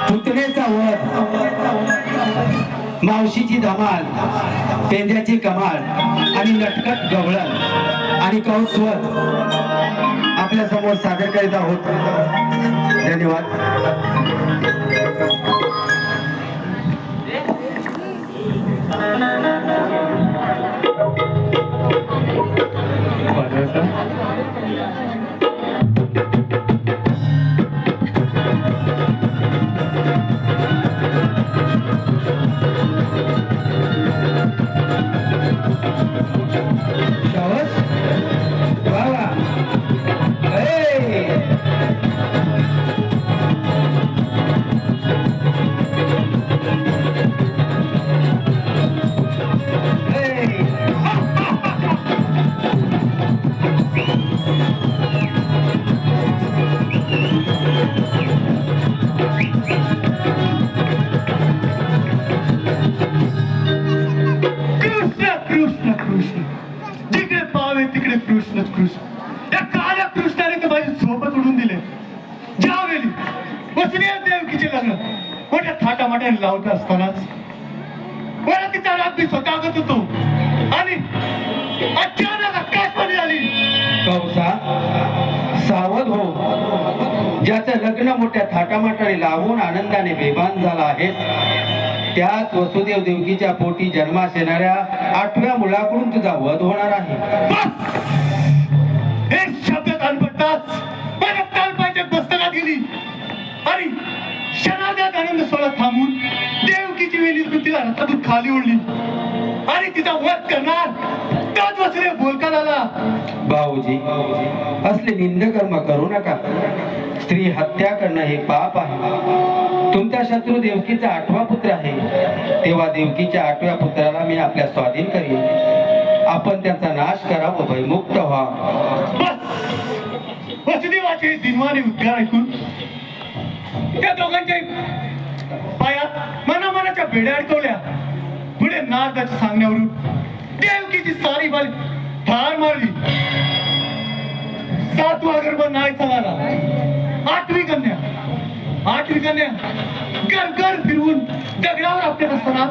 पुतळेचा वध, मावशीची धमाल, पेंद्याची कमाल आणि नटखट गवळण आणि कौस्वत आपल्या समोर सादर करीत आहोत. धन्यवाद. कृष्ण कृष्ण या काळ्या कृष्णाने तर माझी सोबत उडून दिले. ज्यावेळी वसुदेव देवकीचे लग्न मोठ्या थाटामाट्याने लावत असतानाच मला तिचा राग मी स्वतः करत होतो आणि अचानक आकाशवाणी आली. कौसा, सावध हो. ज्याचं लग्न मोठ्या थाटामाटाने लावून आनंदाने बेभान झाला आहे, त्याच वसुदेव देवकीच्या पोटी जन्मास येणाऱ्या 8व्या मुलाकडून तुझा वध होणार आहे. एक शब्द कान पडताच माझ्या तालपायच्या पुस्तकात गेली आणि क्षणार्धात आनंद सोहळा थांबून देवकीची वेली तिला रथातून खाली ओढली आणि तिचा वध करणार तोच वसुदेव बोलका झाला. भाऊजी, असले निंदकर्म करू नका. स्त्री हत्या करणं हे पाप आहे. तुमचा शत्रू देवकीचा 8वा पुत्र आहे, तेव्हा देवकीच्या 8व्या पुत्राला मी आपल्या स्वाधीन करीन. आपण त्यांचा नाश करा व भयमुक्त व्हा. वसुदेवाचे दिनवाने उद्गार ऐकून त्या दोघांच्या पायात मनामनाच्या बेड्या अडकवल्या. पुढे नारदाच्या सांगण्यावरून देवकीची सारी बाल ठार मारली. 7वा गर्भ नाहीसा झाला. 8वी कन्या घर फिरवून दगडावर आपल्या असताना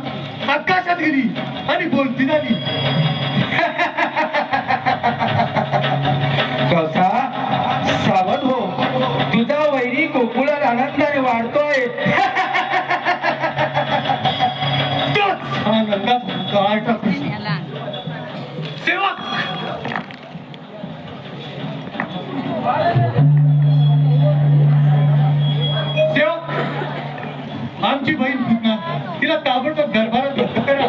आकाशात गेली आणि बोलती झाली. कसा सावध हो. तुझा वैरी गोकुळात आनंदाने वाढतोय. तोच आनंदात गाळटा कृष्ण. सेवक आमची बहीण पुतना तिला ताबडतोब दरबारात दत्त करा.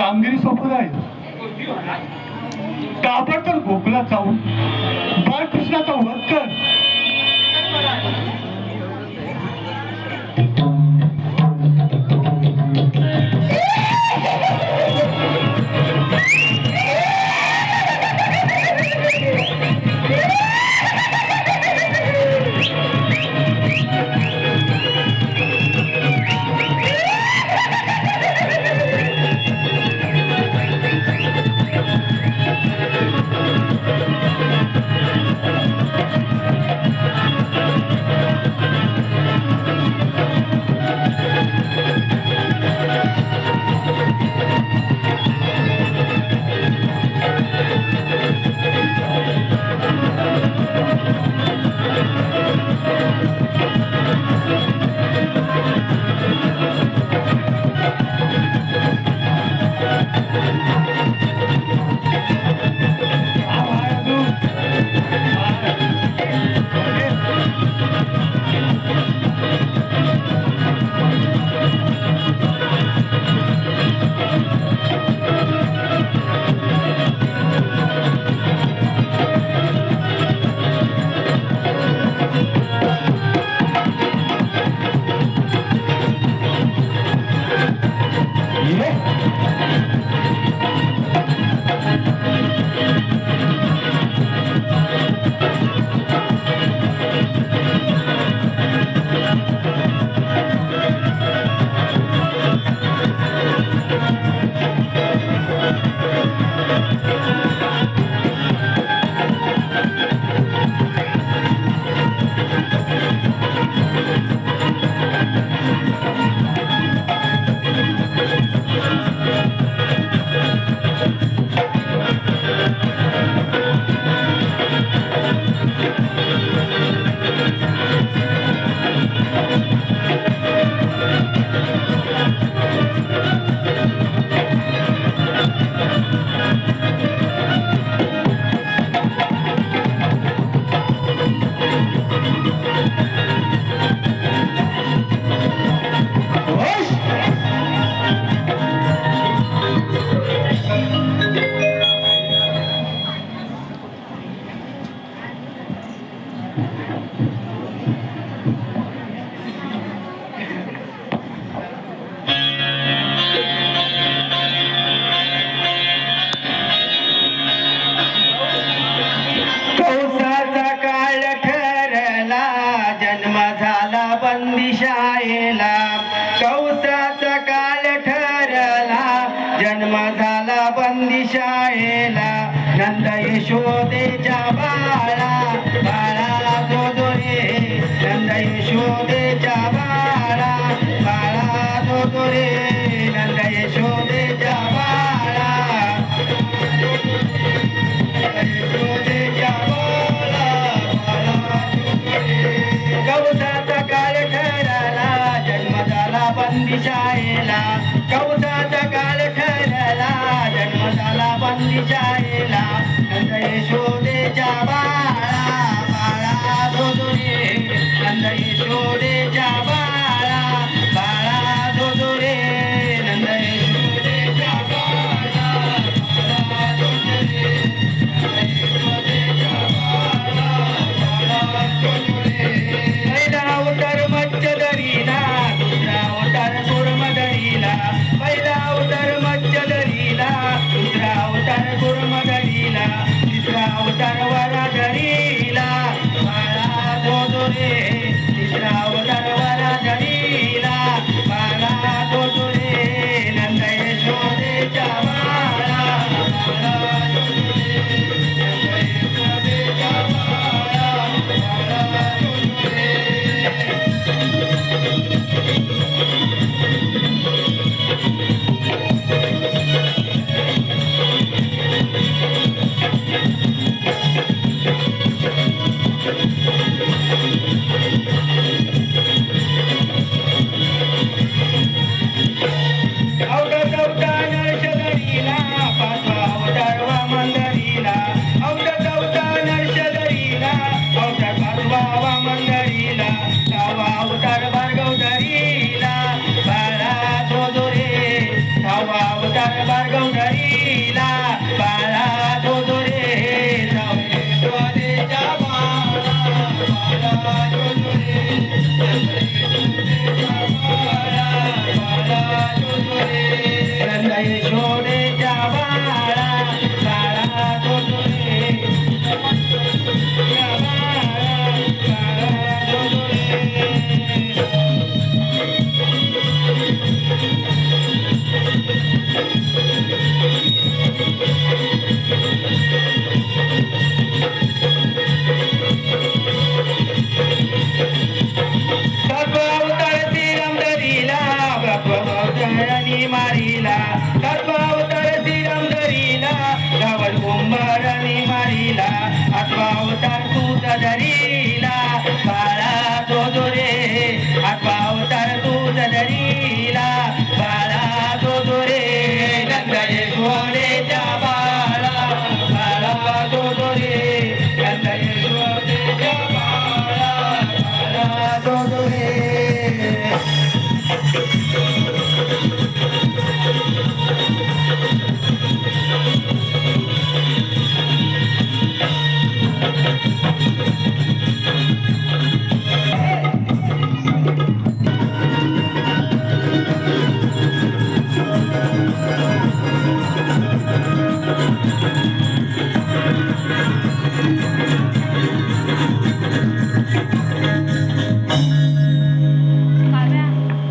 कामगिरी सोपं आहे. ताबडतोब गोकुलात जाऊन बाळकृष्णाचा वध कर. कौसाचा काळ ठरला जन्म झाला बंदिशायेला. कौसाचा काळ ठरला जन्म झाला बंदिशायेला. नंद यशोदेच्या बाळा बाळा जो रे. नंद यशोदेच्या बाळा बाळा जो रे. नंद यशोदेच्या बाळा यशोदेच्या बाळा बाळा कौसाचा काळ ठरला जन्म झाला बंदिशायेला. कौसाचा काळ ठरला जन्म झाला बंदिशायेला. नंद यशोदेच्या बाळा बाळा जो रे. नंद यशोदेच्या बाळा बाळा जो रे. नंद यशोदेच्या बाळा बाळा जो रे. पहिला उतर मच्छ दरीला दुसरा उतर कुर्म दरीला. पहिला उतर मच्छ दरीला दुसरा उतर कुर्म तुझदरीला बाळा तो रे नंद यशोदेच्या बाळा बाळा तो रे नंद यशोदेच्या बाळा बाळा तो रे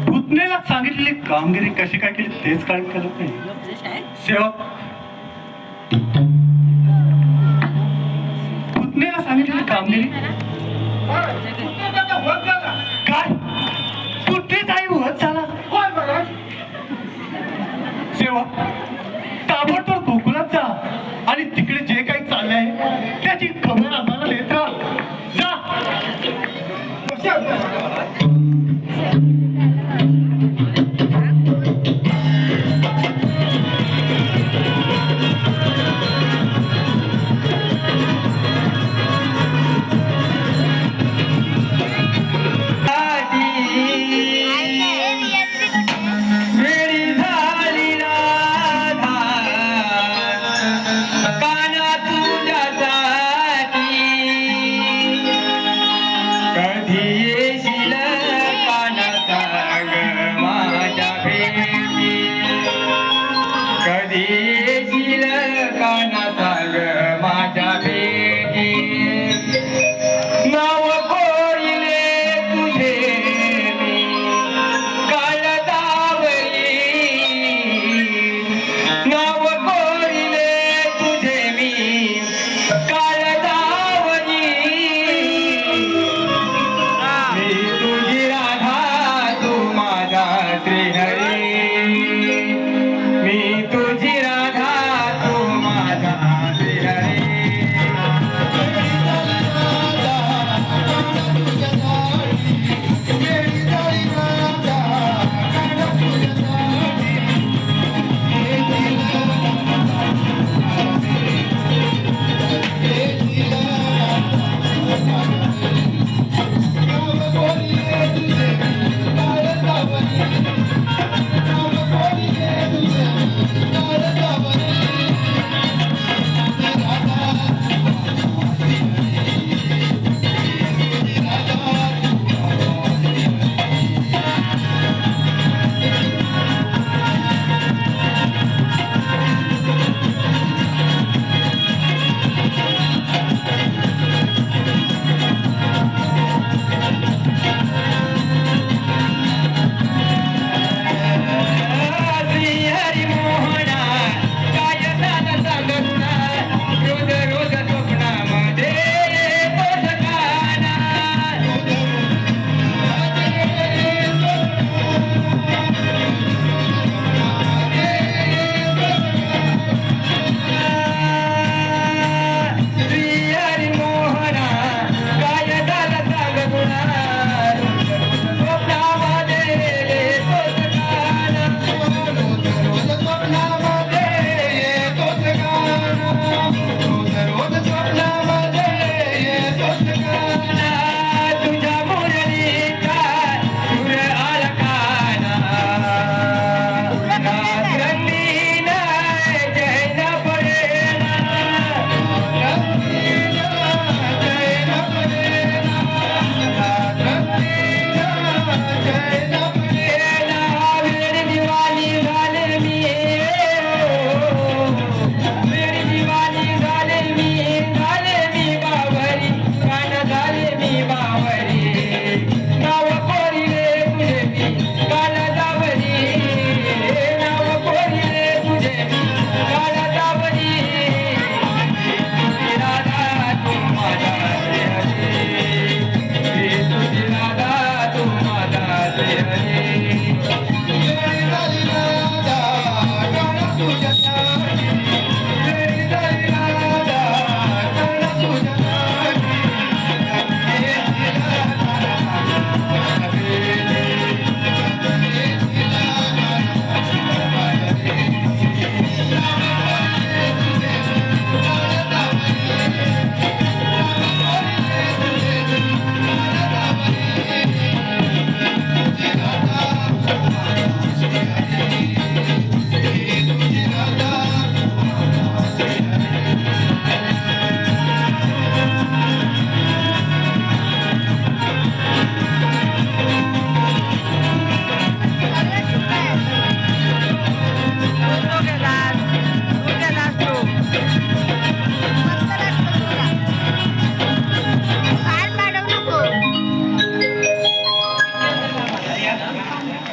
पुतणेला सांगितलेली कामगिरी कशी काय केली तेच काय करत नाही सेवक. पुतणेला सांगितलेली कामगिरी काय कुठेच आई होत झाला सेवक. ताबडतोब गोकुळात जा आणि तिकडे जे काही चाललंय त्याची खबर आम्हाला देत राहा. जा.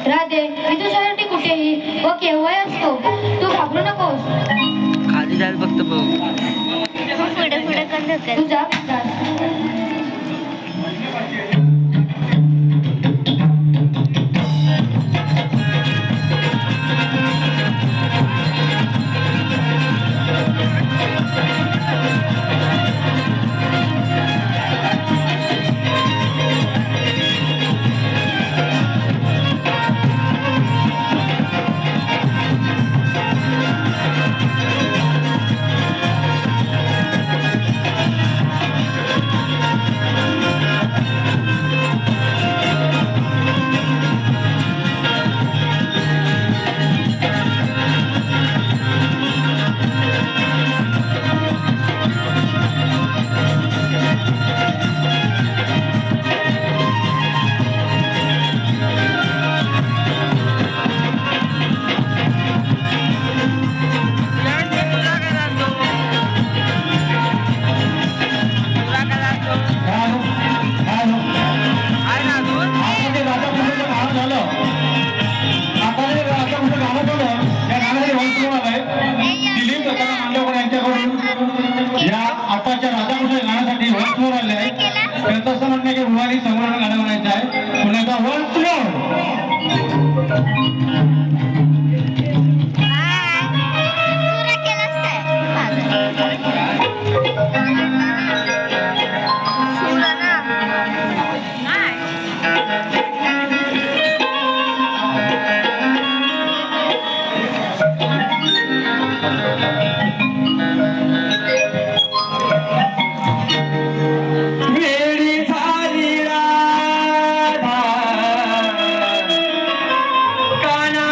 राधे मी तुझ्यासाठी कुठेही व केव्हाही असतो. तू घाबरू नकोस. खाली जायला फक्त बघ. पुढे पुढे कर तू जा विकास. या आताच्या राधाकृष्ण गाण्यासाठी वंश मोर आले आहे. त्यांचं असं म्हणणं आहे की रुवाली संग्रहण गाणं म्हणायचं आहे. पुण्याचा वंश काना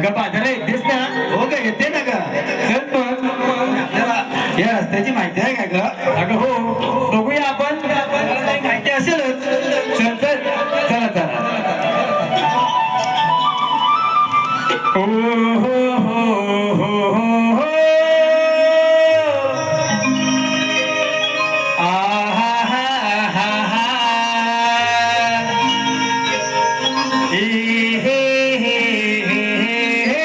अगं बाजारा येतेस ना? हो ग येते ना ग. चल मग. आपल्याला या रस्त्याची माहिती आहे का ग? अगं हो, बघूया आपण. काही माहिती असेलच. चल चल, चला चला. ओ हो हो हो हो हो. आहा हा हा हा. ए हे हे हे हे.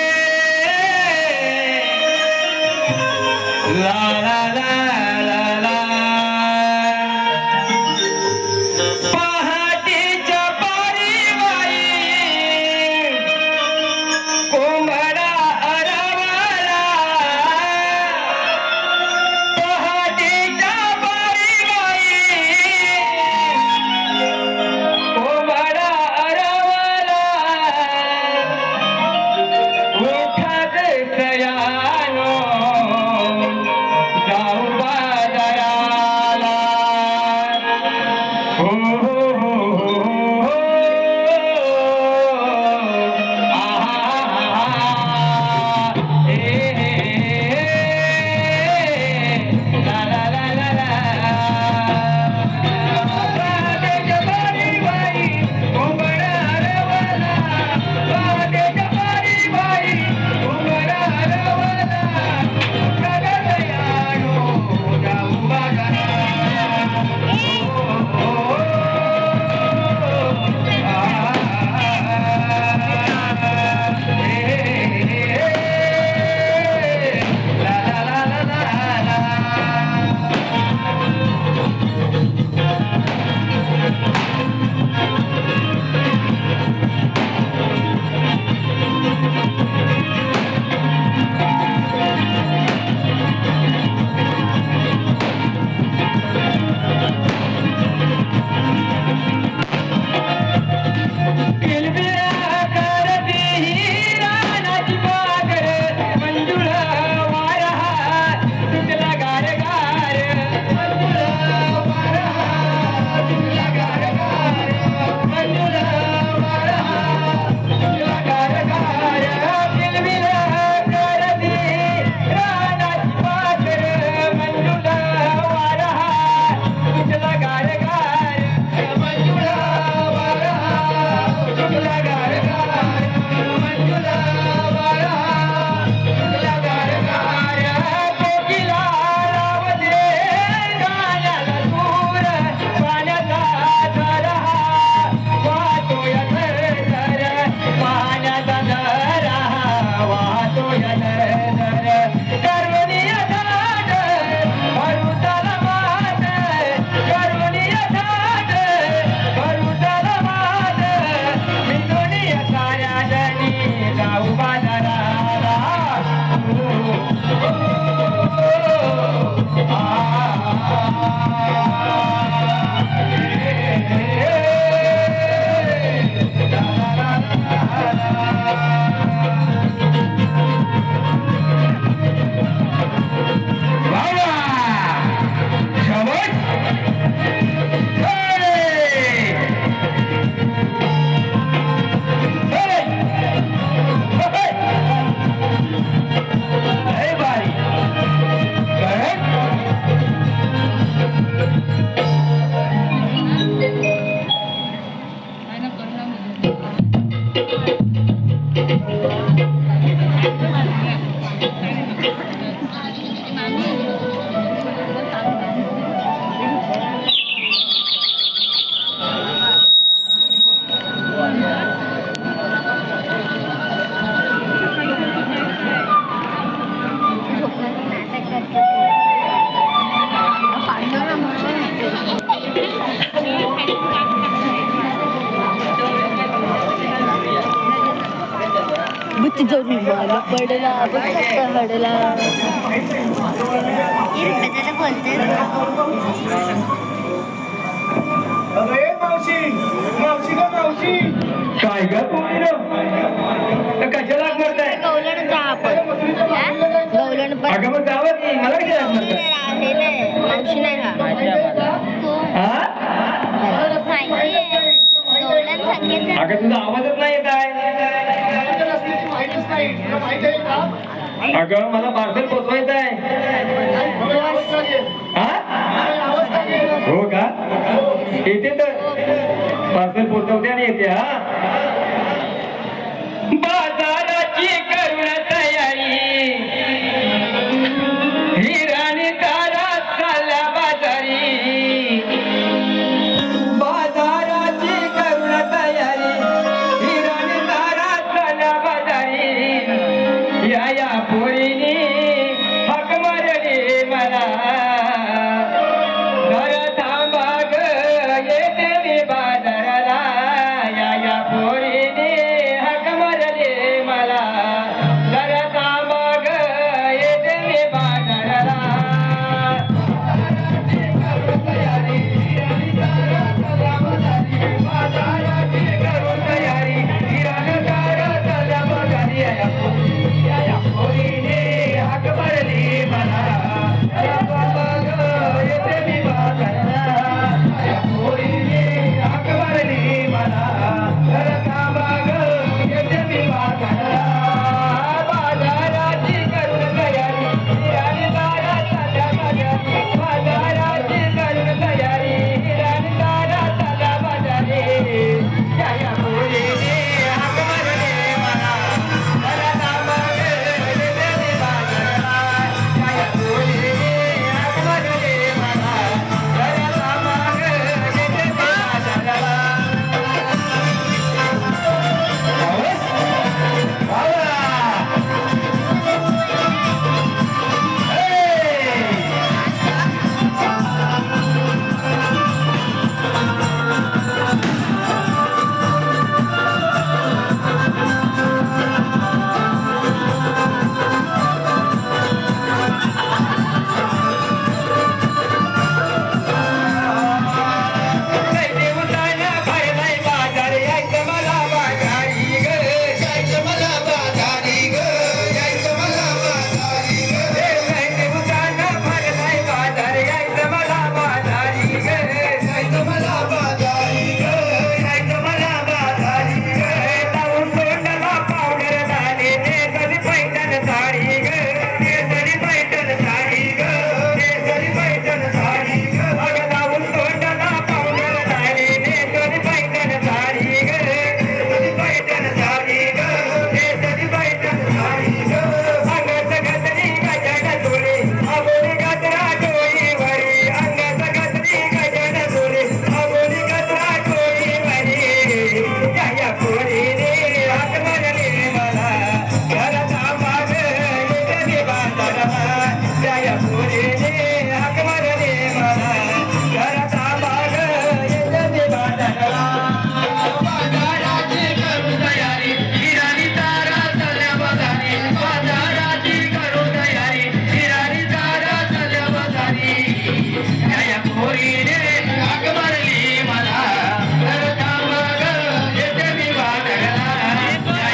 ला ला ला ला ला. पहाटेच्या पारीवाई कोंबडा अरवला. पहाटेच्या पारीवाई कोंबडा अरवला. उठात सयानो जाऊ बाजाराला. हो हो हो हो हो. आहा ए हे ला ला ला ला ला. पहाटेच्या पारीवाई कोंबडा हरवला. पहाटेच्या पारीवाई कोंबडा हरवला. उठात सयानो जाऊ बाजाराला. बुत्ती जोडून बोला पडला हडला बोलते अरे मावशी मावशी का मावशी काय ग कशाला करताय गवलन जा आपण गवलन पण अगं मग जावं की मला कशाला करताय आहे ना मावशी नाही हा गवलन सांगितलं अगं तुझा आवाजच नाही येत आहे नाही तुला माहित आहे का? अगं मला पार्सल पोचवायचं आहे. मला यावंच लागेल. हा? मला यावंच लागेल. हो का? येते तर पार्सल पोचवते आणि येते. हा, बाजाराची करून तयारी, हिराणी तारा चालल्या बाजारी. बाजाराची करून तयारी, हिराणी तारा चालल्या बाजारी. या पोरीने हाक मारली मला, घर थांबा ग येते मी बाजाराला. या पोरीने हाक मारली मला, घर थांबा ग येते मी बाजाराला. बाजाराची करून तयारी, हिराणी तारा चालल्या बाजारी. या पोरीने हाक मारली मला, घर थांबा ग येते मी बाजाराला. या पोरीने हाक मारली मला, घर थांबा ग येते मी बाजाराला. बाजाराची करून तयारी, हिराणी तारा चालल्या बाजारी. बाजाराची करून तयारी, हिराणी तारा चालल्या बाजारी. या पोरीने हाक मारली मला, घर थांबा ग येते मी बाजाराला.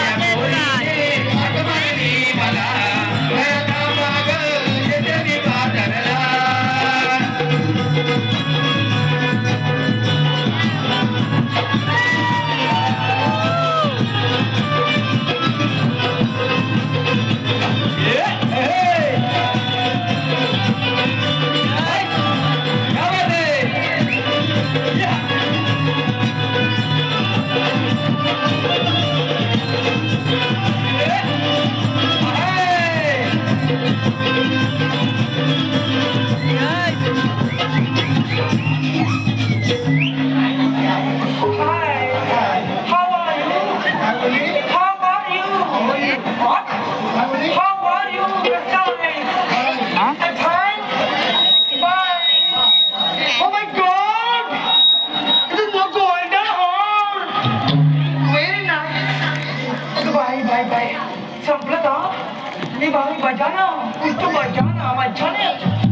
या पोरीने हाक मारली मला, घर थांबा ग येते मी बाजाराला. संपलं का मी भाऊ बजाना कुछ तो बजाना मजा नाही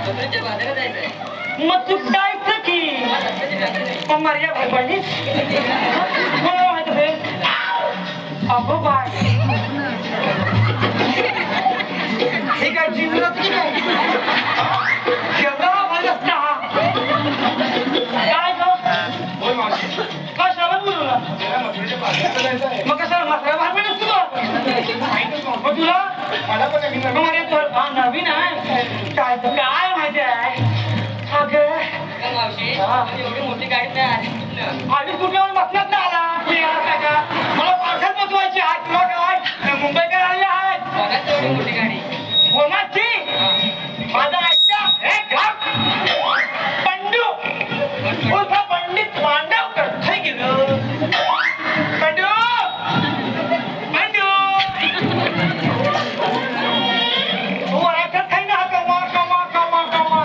मग तू जायचं की मग मारिया भाई पडलीस मला माहित असेल अगो बाय हे काय जीवनात की काय केवढा भारी असता काय गं का श्रावण बोलवला मग कशाला मात्र भार पण असतो मग तुला मला पण नवीन मग मारिया तर हा नवीन आहे काय काय माहिती आहे अगं आधी कुठल्यावर बसलाच ना आला मी यार काय का मला पार्सल पोचवायची आहे तुला काय मुंबईकर आले आहेत कोणाची माझा आजच्या हे घाट पंडू उर्फ पंडित मांडवकर काय गेलं पंडू पंडू तू ओळखत आहे ना कमा कमा कमा कमा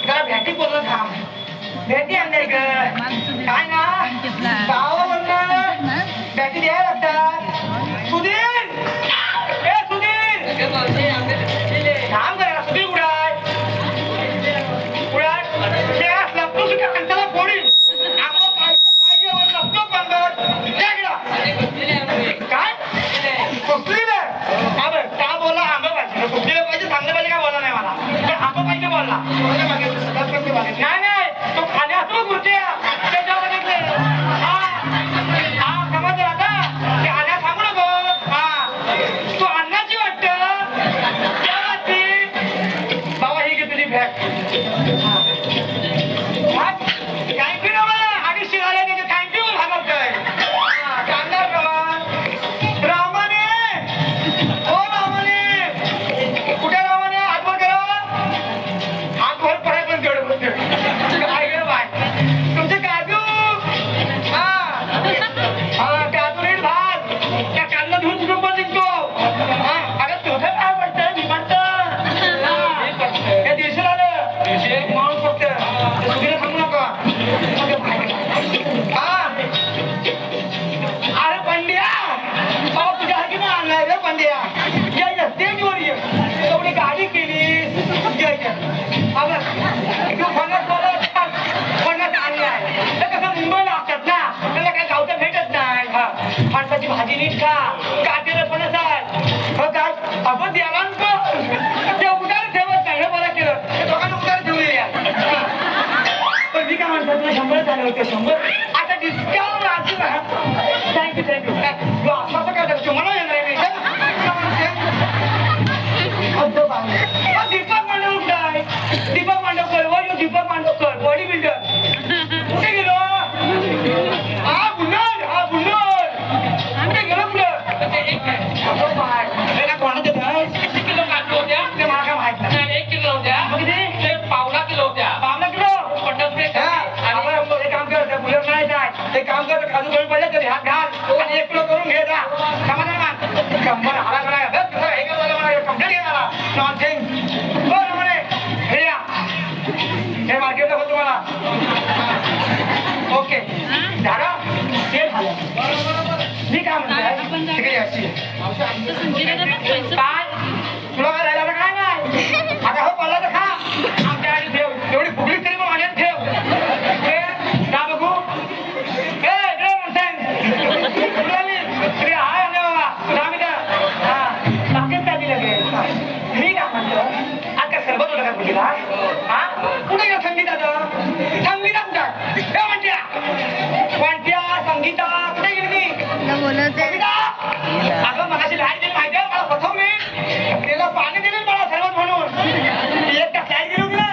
जरा भेटी बोलत थांब भेटी आणलाय ग काय ना गावावरनं भेटी द्यायला लागतात सुधीर ए सुधीर थांब करायला सुधीर उडाय उडाय ते लपतो सुद्धा कंटाला फोडील आपलं पाहिजे लपतो पंगत काय कुठलीला हा बरं का बोलला आंबा पाहिजे कुठलीला पाहिजे चांगलं पाहिजे काय बोलला नाही मला पण आंबा पाहिजे बोलला नाही नाही तो खाली असतो कुर्त्या त्याच्यावर बघितले हा हा समजलं आता ते आल्या सांगू नको हा तू अन्नाची वाटतं त्या बाबतीत बाबा ही घे तुझी बॅग थँक्यू ना मला आणि शिवायला त्याचे थँक्यू भागवतोय कांदा प्रमाण रामाने हो रामाने कुठे रामाने हातवर करा हातवर पडाय पण तेवढं होते काय गे बाय तुमचे काजू हा हा काजू नीट भात त्या कांदा धुवून कुटुंब निघतो हा अगं तुझं काय पडतं मी म्हणतं त्या दिवशी आलं माणूस फक्त सुधीला सांगू नका हा अरे पंड्या अहो तुझ्या हाती ना आणलाय रे पंड्या या स्टेजवर ये एवढी गाडी केली तू फणस आणलाय तर कसं मुंबईला असतात ना त्याला काय गावचं भेटत नाही फणसाची भाजी नीट खा काटेला फणस आहे काय आपण द्याला ते उदार ठेवत नाही हे बरं केलं ते दोघांना उदार ठेवले पण मी काय म्हणतात तुला 100 झाले होते 100 आता डिस्काउंट थँक्यू थँक्यू तू असं काय करतो मला येणार नाही दीपक मांडवकर दीपक मांडवकर व यो दीपक मांडवकर बॉडी बिल्डर कुठे गेलो हा बुन्नर कुठे गेलो कुठं कोणा देत किलो काढलो होत्या ते मला काय माहित नाही 1 किलो होत्या मग ते पावला किलो एक काम कर त्या बुलेट नाही जाय एक काम कर काजू कमी पडले तरी हात घाल आणि 1 किलो करून घे जा समाधान मान शंभर हाला करा हे काय मला कंप्लीट घेणार नॉनसेन्स हो म्हणे हे या हे मार्केटला होतो मला ओके झालं ते झालं मी काय म्हणतोय तिकडे यायची काय तुला काय राहिला काय नाही आता हो पडला तर खा आमच्या आधी ठेव एवढी फुगली तरी मग माझ्यात ठेव का बघू ए रे म्हणताय तरी हाय आले बाबा आम्ही बाकीच काय दिलं मी काय म्हणतो आता सरबत होता का कुठला हा कुठे गेला संगीता संगीता कुठं काय म्हणत्या कोणत्या संगीता कुठे गेली संगीता अगं मगाशी लाईट दिली माहिती आहे मला फसवली त्याला पाणी दिले मला सरबत म्हणून एक का लाईट दिली होती ना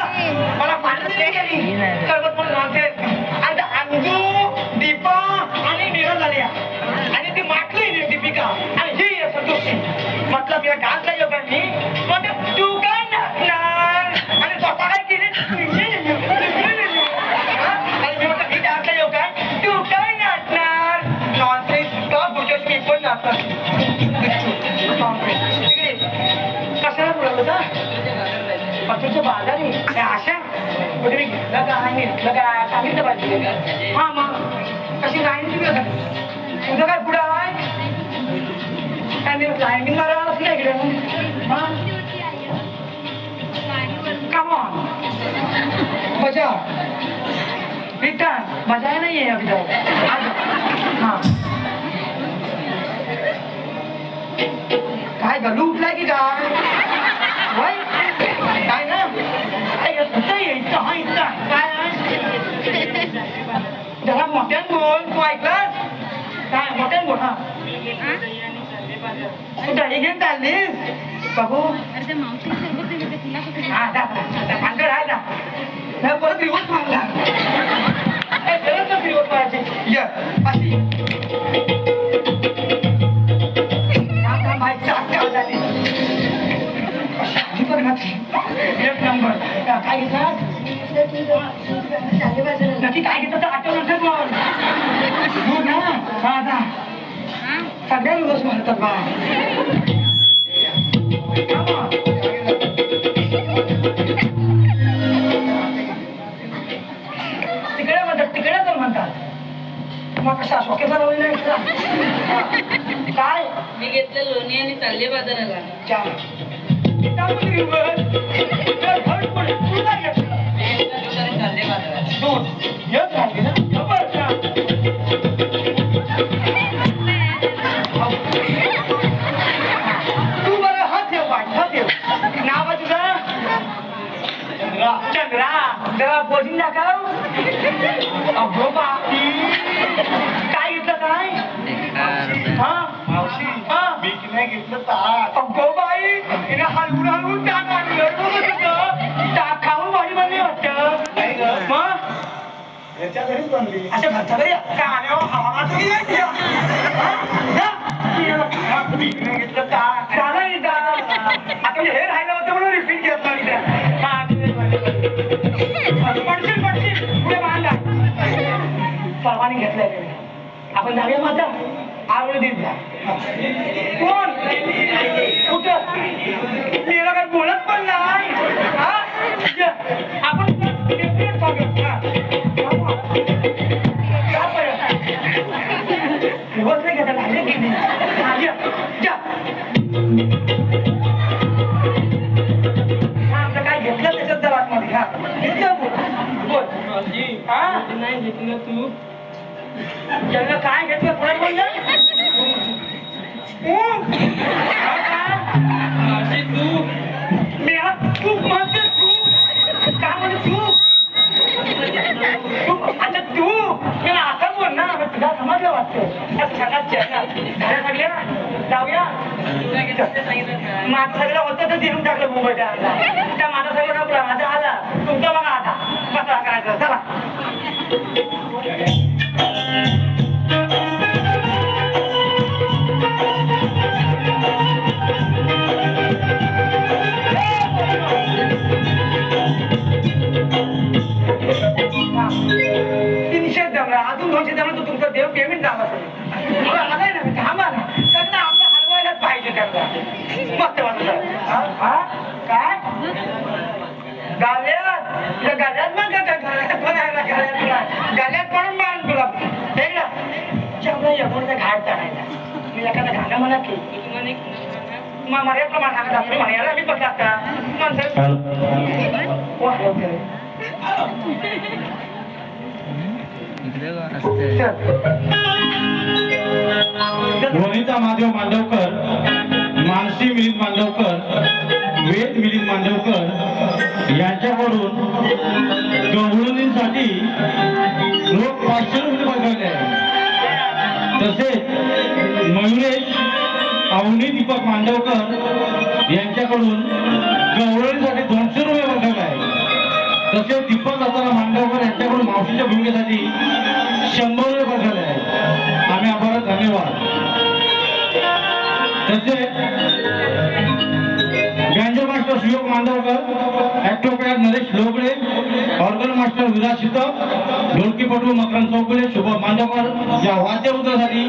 मला पाणी दिली सरबत म्हणून आणि अंजू दीपा आणि निरल झाल्या आणि ती माटली दीपिका आणि ही संतोषी म्हटलं मी डान्स नाही लोकांनी म्हणजे तू काय नाचणार आणि स्वतः काय केली आणि मी म्हटलं मी डान्स नाही काय तू काय नाचणार नॉनसेन्स का बुजस मी पण नाचणार तिकडे कशाला बोलवलं का पक्षाच्या बाजारी आशा कुठे मी घेतलं का आणि घेतलं का सांगितलं पाहिजे हा मग कशी लाईन तुझं काय पुढं आहे काय मी लाईन मारायला नसलं इकडे हा बजा रिटर्न बजाय नहीं है अभी तक हाँ काय गलू उठलाय की काय वय काय ना काय इथं हा इथं काय जरा मोठ्यान बोल तू ऐकलं काय मोठ्यान बोल हा दही घेऊन चाललीस बघू हा भांडण आहे ना नाही परत रिवर्स मारला रिवर्स मारायची ये अशी एक नंबर काय घेतला नक्की काय घेतलं तर आठवण दूध ना हा जा सगळ्या दिवस म्हणतात बा तिकडे म्हणतात तिकडे तर म्हणतात मग कशा शोकेचा लावली नाही काय मी घेतलं लोणी आणि चालले बाजाराला चाल चालले बाजारात दूध येत राहिली ना खबर का तू बरं हात ठेव पाठ हात ठेव नाव आहे तुझं चंद्रा जरा बोलून दाखव अगो बापी काय घेतलं काय हा मावशी हा मी की नाही घेतलं ताक अगो बाई हिने हलवून हलवून टाक आणलं टाक खाऊन बॉडी बनली वाटतं नाही ग मग याच्या घरीच बनली अशा घरच्या घरी कान्यावर हवा तरी नाही दिला. हा? मी की नाही घेतलं ताक झालं एकदा. आता म्हणजे हे राहिलं होतं म्हणून रिपीट घेतलं मी त्या. हा, पडशील पुढे बांधा सर्वांनी घेतलंय ते. आपण जाऊया माझा आवड देत जा कोण कुठं मी याला काही बोलत पण नाही हा? ये, आपण सेपरेट स्वागत हा. दिवस नाही घेता लागले गेली आपलं काय घेतलं त्याच्यात जर आतमध्ये हा घेतलं बोल हा नाही घेतलं तू त्यांना काय घेतलं पुढे बोललं तू मी तू म्हणते तू काय म्हणते तू आता तू मला आता बोल ना तुला समजलं वाटतं सगळ्यात झाल्या सगळ्या जाऊया माझं सगळं होतं तर देऊन टाकलं मुंबईच्या त्या माझा सगळं संपला माझा आला तुमचा बघा आता कसा करायचं चला निषेध जमला अजून 200 जमला तर तुमचं देव पेमेंट झाला आलाय ना थांबा ना सगळं आपलं हलवायलाच पाहिजे त्यांना मस्त वाटलं काय गाल्यात मग गाल्यात पडून मारून तुला वेगळा चमला एवढं घाट चढायला मी एखादा गाणं म्हणा की मर्याप्रमाणे सांगत असतो म्हणायला मी बघत असता माणसं वनिता महादेव मांडवकर, मानसी मिलिंद मांडवकर, वेद मिलिंद मांडवकर यांच्याकडून गवळणींसाठी रोख 500 रुपये बघवले आहे. तसेच मयुरेश अवनी दीपक मांडवकर यांच्याकडून गवळणीसाठी 200 रुपये बघवले आहे. तसेच दीपक दत्ताला मांडवकर यांच्याकडून मावशीच्या भूमिकेसाठी 100 रुपये बघवले आहे. आम्ही आभार धन्यवाद. तसेच बँजो मास्टर सुयोग मांडवकर, ॲक्टोपॅड नरेश लोगडे, ऑर्गन मास्टर विराज शितक, ढोलकीपटू मकरंद चौगुले, शुभम मांडवकर या वाद्यवृंदासाठी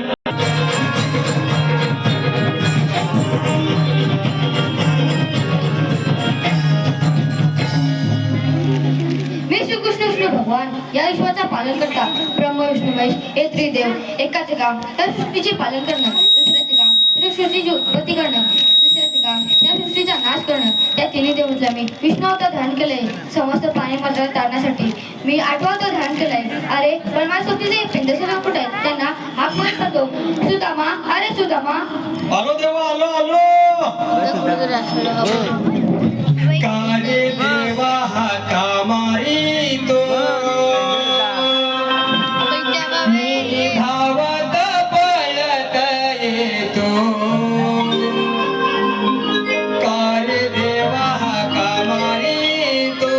मी श्रीकृष्ण विष्णू भगवान या विश्वाचा पालन करता ब्रह्म विष्णू महेश हे त्रिदेव एकाचे काम त्या सृष्टीचे पालन करणं, दुसऱ्याचे काम त्या सृष्टीची उत्पत्ती करणं, दुसऱ्याचे काम त्या सृष्टीचा नाश करणं. त्या तिन्ही देवतांना मी विष्णू अवतार धारण ध्यान केलंय समस्त पाणी मात्र तारण्यासाठी. मी 8वां तो ध्यान केलंय. अरे पण माझ्या सोबतीचे पेंडसेना कुठे आहेत? त्यांना हाक मारत करतो. सुदामा, अरे सुदामा. आलो देवा, आलो आलो. का रे देवा हा का मारितो, मी धावत पळत येतो. का रे देवा हा का मारितो,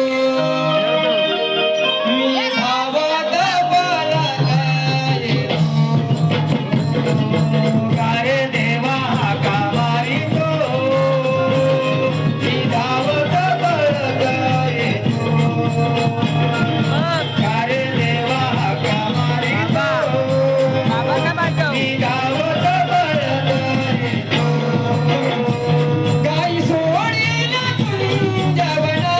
मी धावत पळत येतो. का रे देवा हा का मारितो, मी धावत पळत येतो. का रे देवा हा का मारितो, मी धावत पळत येतो. गाई सोडील कुंजवना,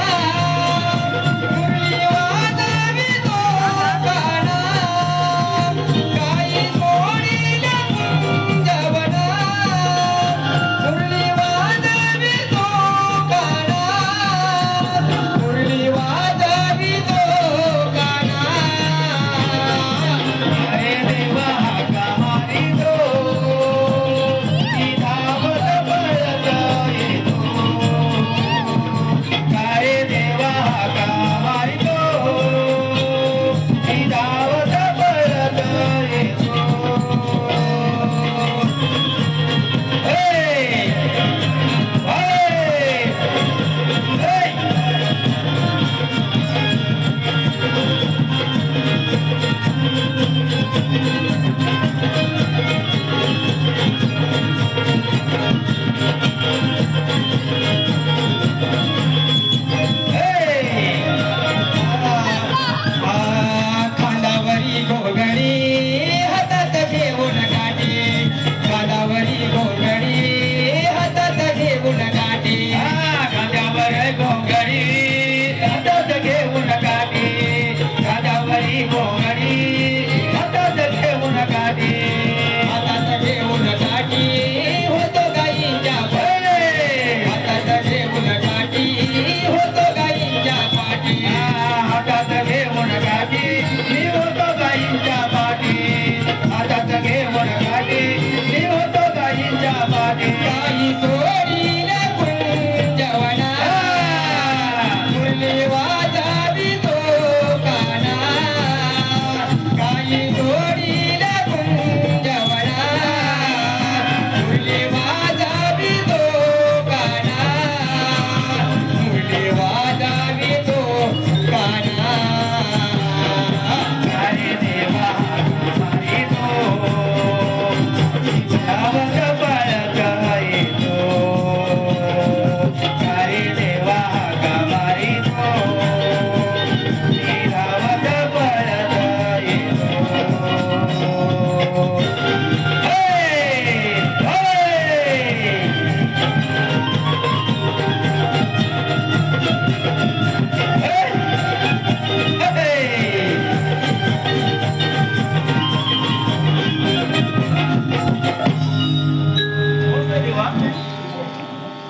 मुरली वाजवितो काना. गाई सोडील कुंजवना, मुरली वाजवितो काना. मुरली वाजवितो काना. अरे देवा हा का मारितो, मी धावत पळत येतो. काय देवा हा का मारितो, मी धावत पळत येतो. हे! हे! हे! खांदावरी घोगडी हातात घेऊन काठी, खांदावरी घोगडी हातात घेऊन काठी. खांद्यावर घोगडी हातात घेऊन काठी, खांद्यावरी घोगडी हातात घेऊन काठी. हातात घेऊन काठी होतो गाईंच्या पाठी, हातात घेऊन काठी होतो गाईंच्या पाठी. हातात घेऊन काठी मी होतो गाईंच्या पाठी, हातात घेऊन काठी मी होतो गाईंच्या पाठी. गाई सोडील कुंजवना, मुरली वाजवितो काना. गाई सोडील कुंजवना, मुरली वाजवितो काना. मुरली वाजवितो काना. अरे देवा मारितो, धावत पळत येतो. अरे देवा का मारितो, मी धावत पळत येतो. हे! हे!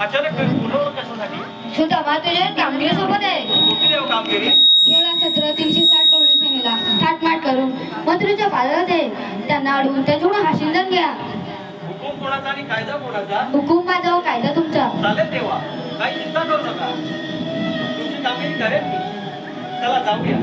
अचानक बोलवलं कशासाठी? सुदामा तुझ्या कामगिरी सोबत आहे. कुठली देव कामगिरी? 16, 17, 360 कवडी सेनेला थाटमाट करून मंत्रीच्या पालक आहे. त्यांना अडवून त्याच्याकडून हा शिंदन घ्या. हुकूम कोणाचा आणि कायदा कोणाचा? हुकूम माझा व कायदा तुमचा. चालेल देवा, काही चिंता करू नका, तुमची कामगिरी करेल मी. चला जाऊया.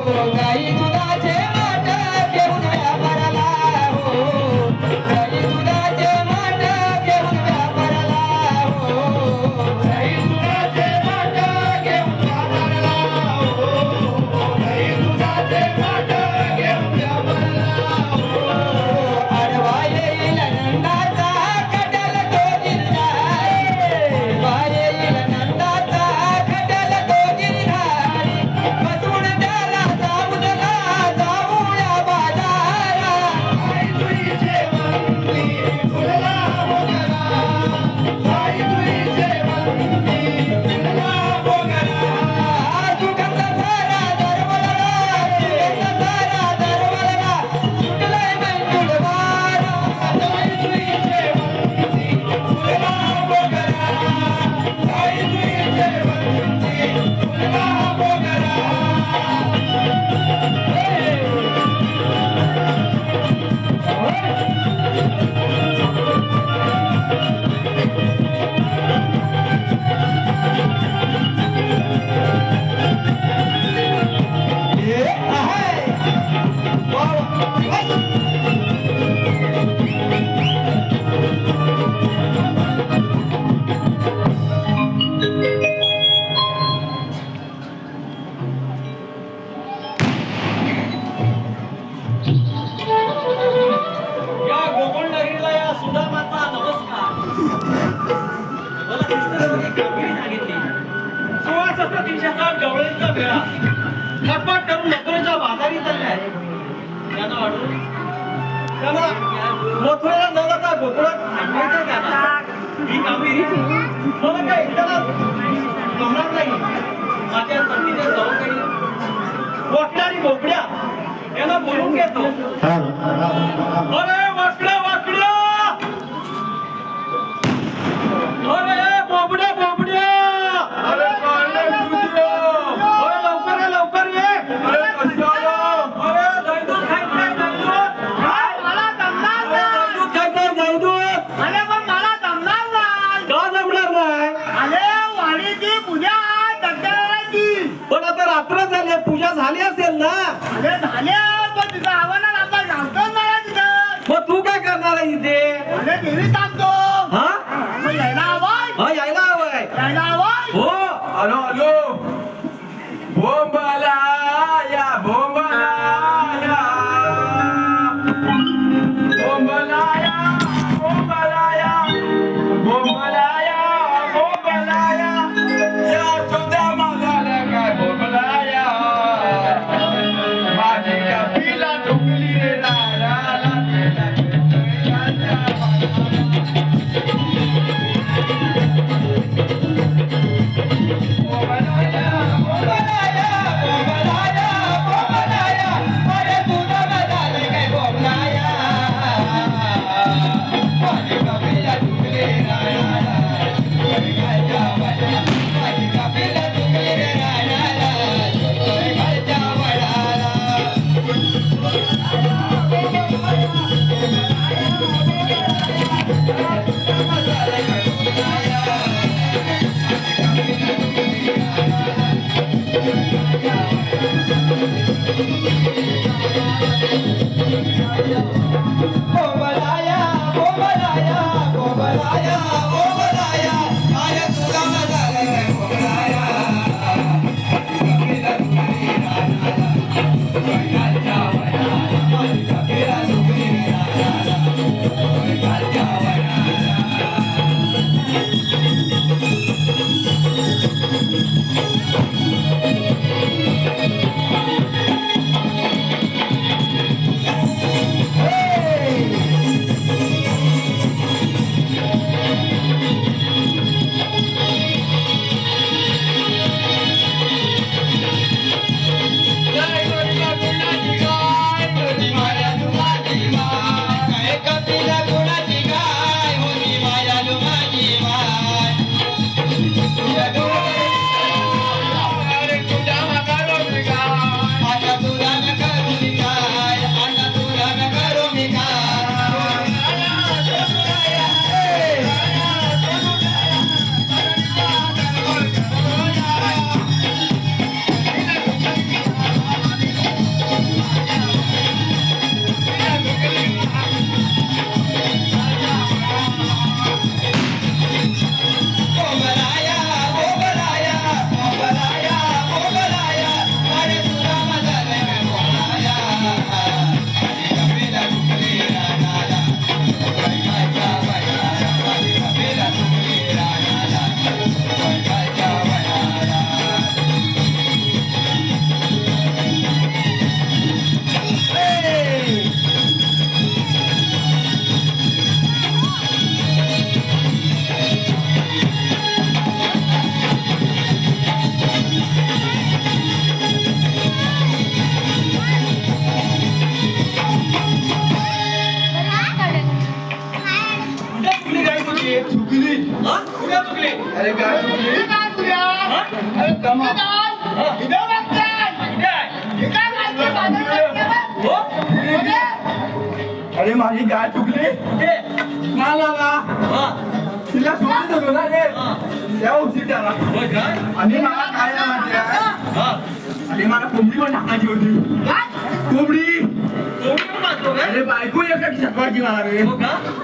गाई दुधाचे माठ घेऊन व्यापाराला हो गाई दुधाचे माठ घेऊन व्यापाराला हो गाई दुधाचे माठ घेऊन व्यापाराला हो गाई दुधाचे माठ घेऊन व्यापाराला हो आडवा येईल नंदाचा कटल तो गिरणारे येईल नंदाचा कटल तो गिरणारे बसून त्याला जाऊनला जाऊया बाजारा आई तुझे मंदी फुलला मोगरा आई तुझे मंदी फुलला मोगरा सुगंध सारा दरवळला सुगंध सारा दरवळला सुटलाय मंजुळवारा आई तुझे मंदी फुलला मोगरा आई तुझे मंदी फुलला मोगरा या गोकुळनगरीला या सुदामाचा नमस्कार. मला कृष्णाने एक कामगिरी सांगितली. 16,307 गवळींचा मेळा खटपट करून मथुरेच्या बाजारी चाललाय. त्यांना वाटून त्यांना मथुरेला न जाता गोकुळात थांबायचं त्यांना. ही कामगिरी मला काय एकट्याला जमणार नाही. माझ्या संधीच्या सहकारी वाकडारी बोकड्या यांना बोलून घेतो. अरे वाकड्या वाकड्या अरे बोबड्या बोबड्या अरे लवकर ये अरे दैदूत खायचंय दैदूत मला जमणार नाही. दैदूत खायचंय दैदूत अरे पण मला जमणार नाही. का जमणार नाही अरे वाडीची पूजा दत्ताची. पण आता रात्र झाली पूजा झाली असेल ना अरे झाल्या पण तिथं आव्हानात आपला गावतो नाही तिथं. मग तू काय करणार आहे इथे अरे देवी सांगतो हा मग यायला हवाय हा यायला हवंय यायला हवाय. हो हॅलो हॅलो बोंबलाया बोंबलाया बोंबलाया बोंबलाया बोंबलाया बोंबलाया या तुझ्या माझ्याला काय बोंबलाया माझी कपिला झुकली रे लाला अरे माझी गाय चुकली तिला सोडून दिलो ना रे त्या उशीर त्याला आणि मला काय नाही माहिती आहे आणि मला कोंबडी पण टाकायची होती कोंबडी अरे बायको एका शकवायची मला रे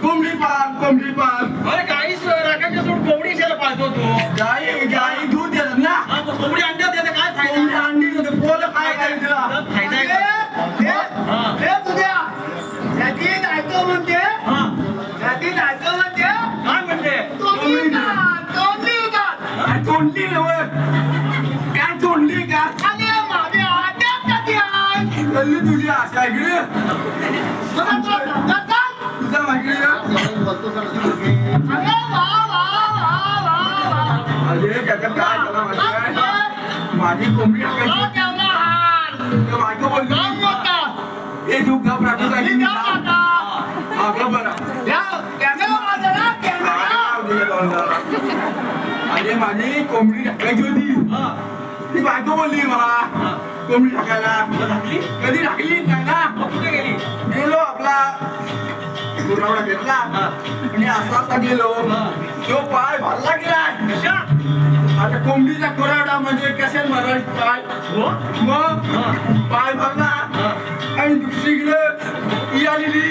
कोंबडी पाल अरे काही राखायच्या सोड कोंबडी शेला पाळतो तू गाई दूध देतात ना कोंबडी अंड्यात देते काय कोंबडी फायदा अंडी देते पोलं काय काय तिला फायदा आहे का? काय म्हणते काय तोंडली नव्हे काय तोंडली का कल्ली तुझी आशा इकडे तुझा माहिती अरे त्याच्यात काय झालं माहिती आहे माझी कोंबडी टाकायची बायको बोलली हे तू गप राहतो अरे माझी कोंबडी टाकायची होती ती बायको बोलली मला कोंबडी टाकायला कधी टाकली नाही ना कुठे गेली गेलो आपला गुरावडा घेतला आणि असा गेलो तो पाय भरला गेलाय कशा आता कोंबडीचा कुरावडा म्हणजे कशा मरण पाय मग पाय भरला आणि दुसरीकडे ही आलेली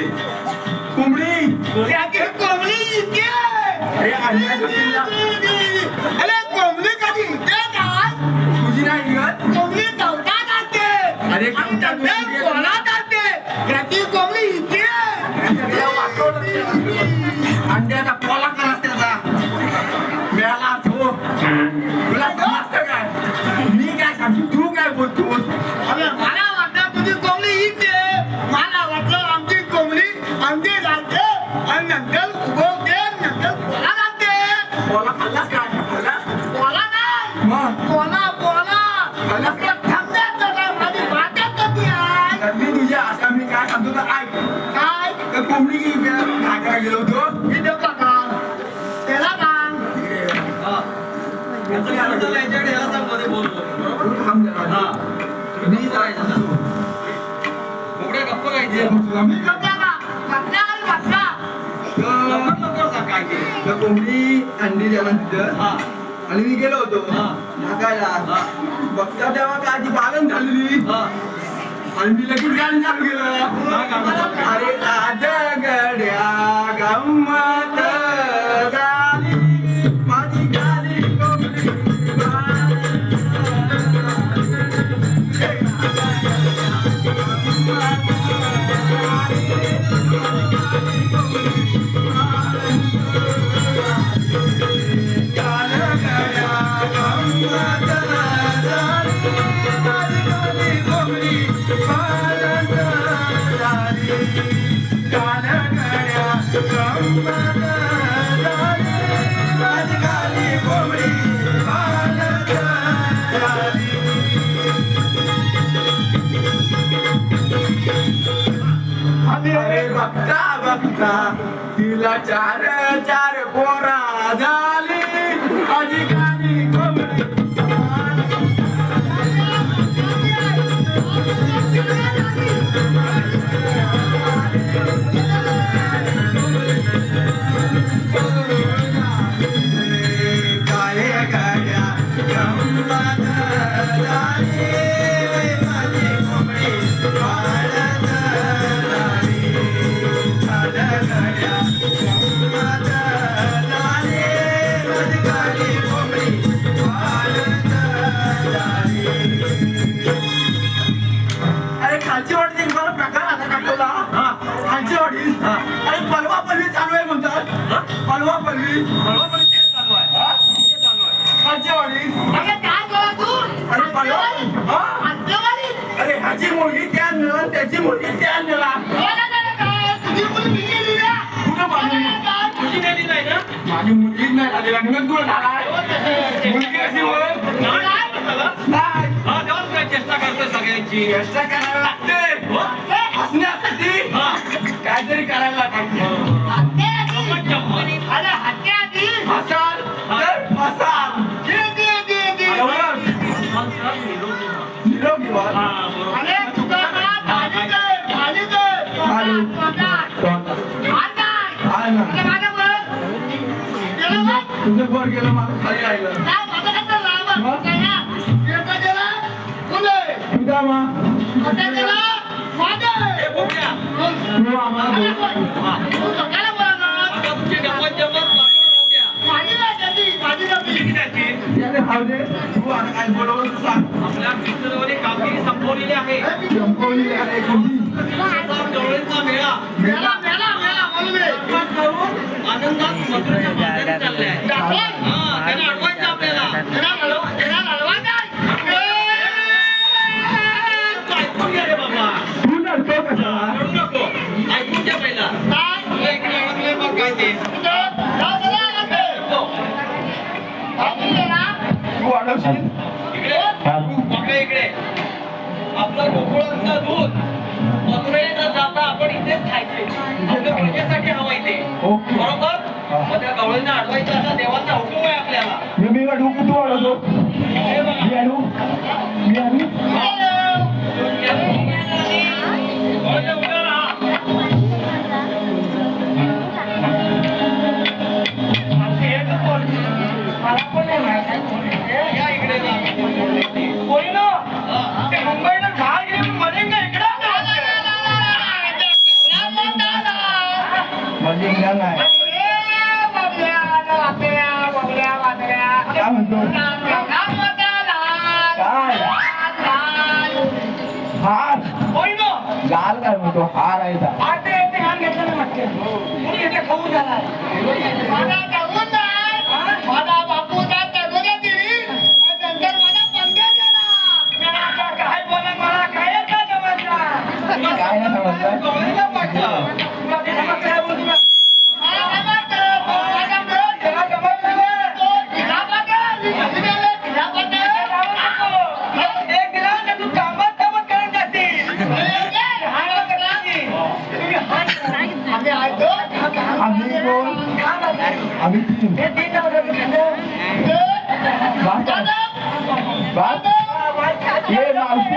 कोंबडी अरे अंड्याची पिल्ला. तुझी नाही निघत अरे कवटा अंड्याचा पोला करा त्याचा मिळाला तो तुला समजतं काय मी काय सांगतो तू काय बोलतोस मला वाटलं तुझी कोंबडी इथे मला वाटलं आमची कोंबडी अंडी घालते आणि नंतर उगवते नंतर पोला घालते पोला खाल्लास काय खाल्ला पोला नाही मग पोला खाल्लास का थांबण्यात जरा माझी वाटत कधी आहे तर तुझी आशा मी काय सांगतो तर ऐक काय तर कोंबडी काय करायला गेलो होतो मी देतो का त्याला सांग थांब जरा. कोंबड्या गप्प गायचे मी देतो का वाटला वाटला लवकर सांग काय ते तर कोंबडी अंडी द्यायला तिथं आणि मी गेलो होतो ढाकायला बघता तेव्हा काय ती पालन झालेली आणि मी लगेच गाडी चालू केलं अरे आज गड्या गंमत झाली माझी गाडी कोंबडी अरे बघता बघता तिला चार चार पोरा झाली माझी गाडी कोंबडी काय गाड्या गंमत झाली माझी कोंबडी वाळत झाली गाड्या गंमत झाली माझी गाडी कोंबडी वाळत झाली. अरे खालची वाटी मला प्रकार आता दाखवला खालची वाटी अरे पलवा पल्ली चालू आहे म्हणतात पलवा पल्ली खालची वाटी अरे काय बोला तू अरे पलवा हा? अंतवाली अरे ह्याची मुलगी त्या नेला त्याची मुलगी त्या नेला बोला जरा काय तुझी मुलगी गेली ना कुठं माझी तुझी नेली नाही ना माझी मुलगीच नाही झाली लग्न तुला झालाय मुलगी कशी होईल नाही हा तेव्हाच काय चेष्टा करतोय सगळ्यांची चेष्टा करायला लागते हसण्यासाठी काहीतरी करायला लागते अरे हत्या आधी हसाल तर फसाल एवढंच. निरोगी व्हा. अरे तुझा भाली दे भाली. तुझं पोर गेलं मला खाली आलं तुझा मा तू आम्हाला याने खाऊ दे तू आता काय बोलवलं तू सांग आपल्या मित्रवरी कामगिरी संपवलेली आहे संपवली आहे कोणी जवळचा मेळा करून आनंदात मथुरेच्या बाजारात चाललाय त्याला अडवायचं आपल्याला ऐकून घ्या रे बाबा तू नसतो कशाला रडू नको ऐकून घ्या पहिला तुला इकडे अडकलंय मग काय ते तू अडवशील इकडे पकडे इकडे आपलं गोकुळाचं दूध मथुरेला जाता आपण इथेच खायचे आपल्या प्रजेसाठी हवं इथे ओके. बरोबर मग त्या गवळींना अडवायचं असा देवाचा हुकूम आहे आपल्याला मी अडवू की तू अडवतो इकडे बघा. मी अडवू मी अडवू गवळीला उभं राहा. या इकडे जा. पोरीनो, ते मुंबईला झाड घेऊन मध्ये का इकडे आलं? म्हणजे नाही काय म्हणतो काय हार पोरीनो, लाल काय म्हणतो हार आहे का आटे येते घाण घेतलं ना म्हटलं. कोणी येते खाऊन झालाय. मला आता काय बोला, मला काय येतं जमायला? काय नाही समजलं गवळीला पाठव. तुला ते जमत नाही बोल तुला. त्याला जमत नाही. एक दिला तर तू कामात करून जाशील. आम्ही कोण आम्ही तीन बात ये मावशी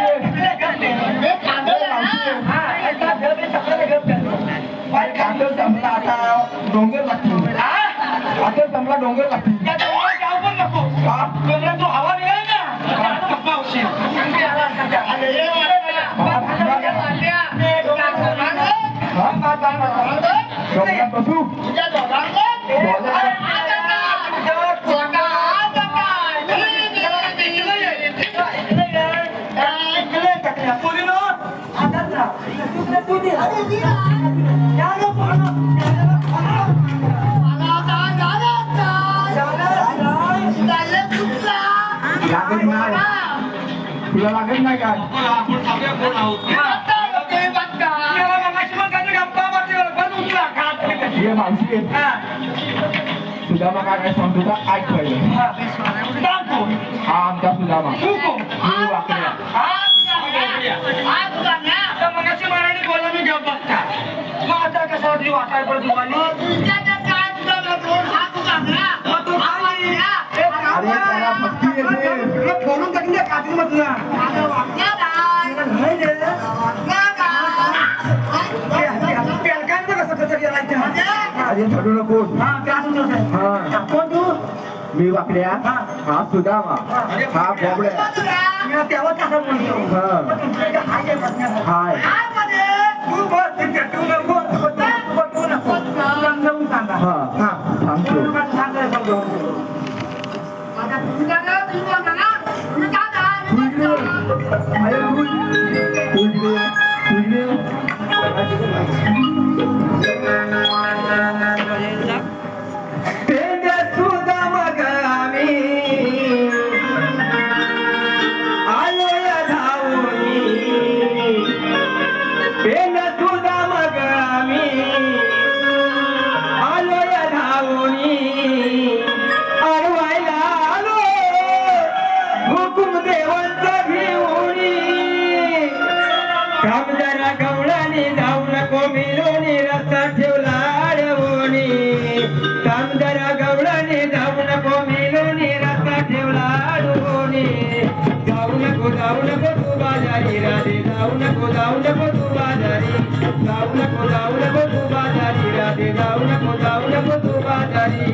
कांदळ संपला आता डोंगर लागतील आता संपला डोंगर लागतील त्या डोंगरात जाऊ पण नको. का? डोंगरात तू हवा निघाल ना, त्याला पप्पा होशील. डोंगरात बसू लागत नाही तुला लागत नाही काय आपण सगळे कोण आहोत? मला मगाशी पण काहीतरी गप्पा मारली, पण उचला, खात नाही. ये मावशी सुदामा काय सांगतो का ऐक पहिलं सांग कोण? हा आमचा सुदामा तू कोण? मी वाकड्या तर मगाशी मराठी बोलला मी गप्प बसता. मग आता कसं वाटली वाटाय पडत तुम्हाला? मग तू खाली. अरे त्याला भक्ती येते फोडून टाकली काठी मधला अरे धडू नको कोण तू मी वाकड्या हा सुदामा हा बोबड्या तेव्हा कसं म्हणतो हाय तू बस तिथे तू नको तू नको समजावून सांगा हा हा सांगतो गवळाने जाऊ नको मिलोनी रस्ता ठेवला अडवणी कामदारा गवळाने जाऊ नको मिलोनी रस्ता ठेवला अडवणी जाऊ नको तू बाजारी राधे जाऊ नको तू बाजारी जाऊ नको तू बाजारी राधे जाऊ नको तू बाजारी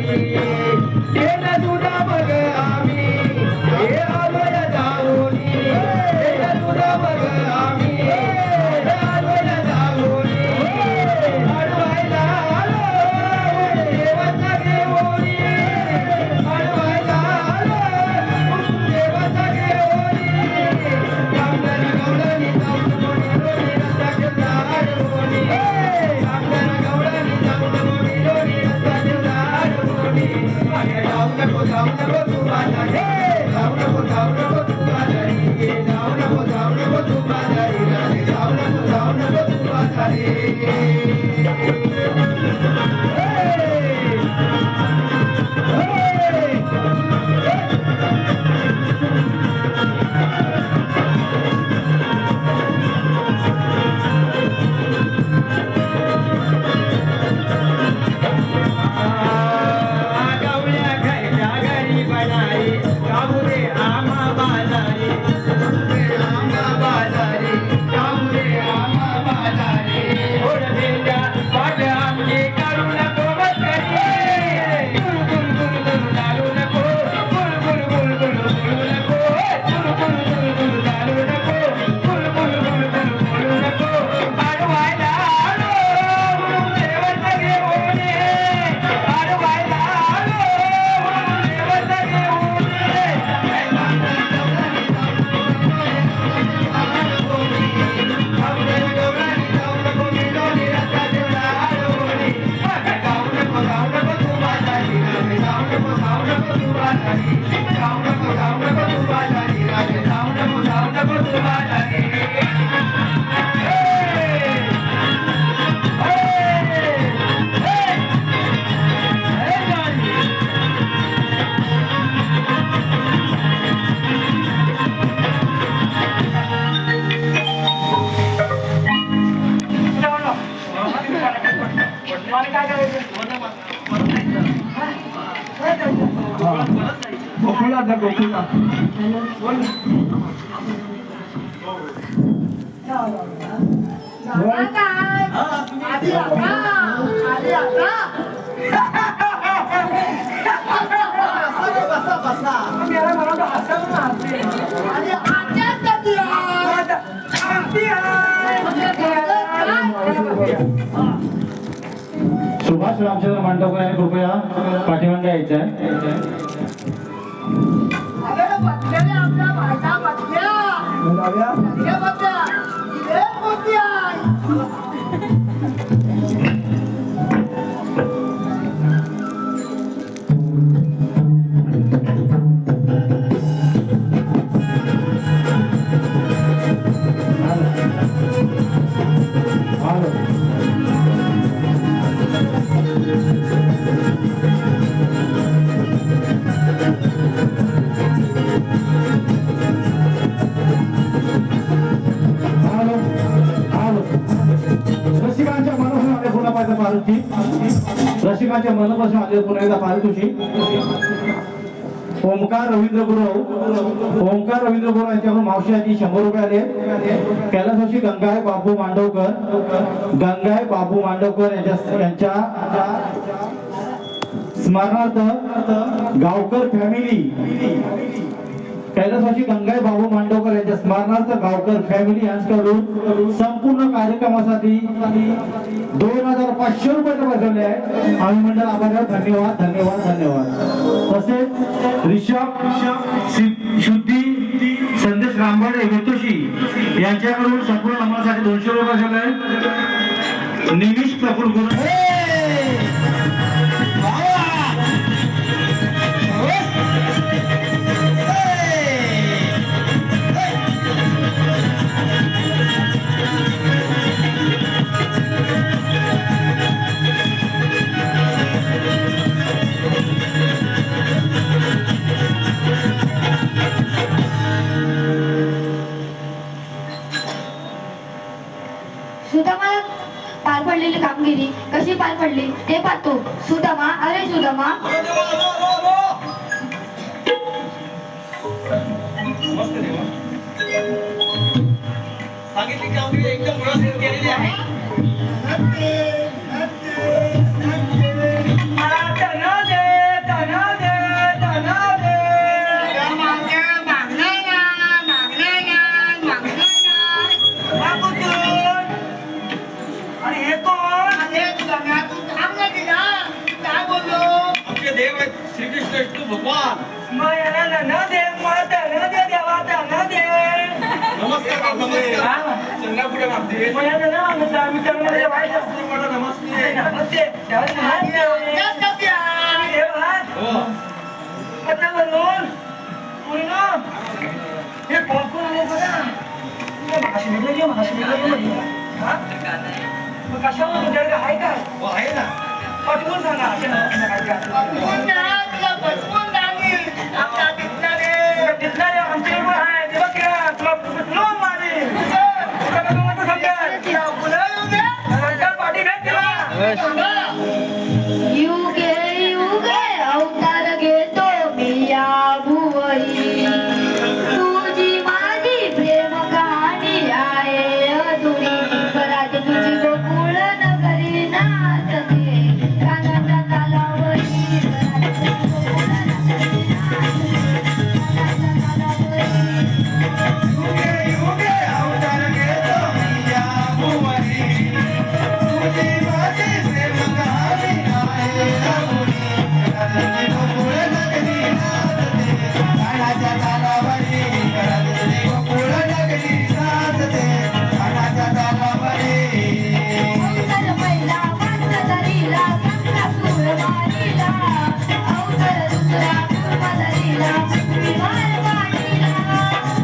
गोकुळा जा गोकुळा सुभाष रामचंद्र मांडवकर यांनी कृपया पाठीमागे यायचं आहे. रसिकांच्या मनापासून आले पुन्हा एकदा पारितोषिक ओमकार रवींद्र गुरु यांच्याकडून मावशी आधी 100 रुपये आले. कैलासवासी गंगाय बाबू मांडवकर यांच्या स्मरणार्थ गावकर फॅमिली कैलासवासी गंगाय बाबू मांडवकर यांच्या स्मरणार्थ गावकर फॅमिली यांच्याकडून संपूर्ण कार्यक्रमासाठी 2500 रुपये बसवले आहे. आम्ही मंडळ आभारी आहोत. धन्यवाद धन्यवाद धन्यवाद. तसेच ऋषभ शुद्धी संदेश रामबाडे वेतोशी यांच्याकडून संपूर्ण नमनासाठी 200 रुपये बसवले आहे. निमिष प्रफुल्ल गुरु सुदामाला पार पडलेली कामगिरी कशी पार पडली ते पाहतो. सुदामा, अरे सुदामा, सांगितली कामगिरी एकदम व्यवस्थित केलेली आहे. श्रीकृष्ण विष्णू भगवान नमस्कार चंद्रापुढे मागते हे कोण कोण आले बघा. मग कशावर तुमच्याकडे आहे काय आहे ना पटवून सांगा बघून जा, तुला बघून जाईल. आता दिसणारे. दिसणारे आमच्याकडे पण आहे ते बघ किरा, तुला लोन मारी तुला कसं म्हणतो समजेल तुला बोलावलं दे. नंतर पाठी भेट तिला युगे युगे अवतार घेतो मी या भुवई तुझी माझी प्रेम कहाणी आहे अधुरी परात तुझी गोकुळ नगरी नाचते कानाच्या तालावरी परात तुझी गोकुळ नगरी नाचते कानाच्या तालावरी युगे युगे अवतार घेतो मी या भुवरी तुझी माझी प्रेम कहाणी आहे अधुरी तुझी गोकुळ नगरी नाचते कानाच्या तालावरी तुझी गोकुळ नगरी नाचते कानाच्या तालावरी अवतार पहिला वांगदरीला गंगापूर वाणीला अवतार दुसरा कुर्मदरीला पृथ्वीवर वाणीला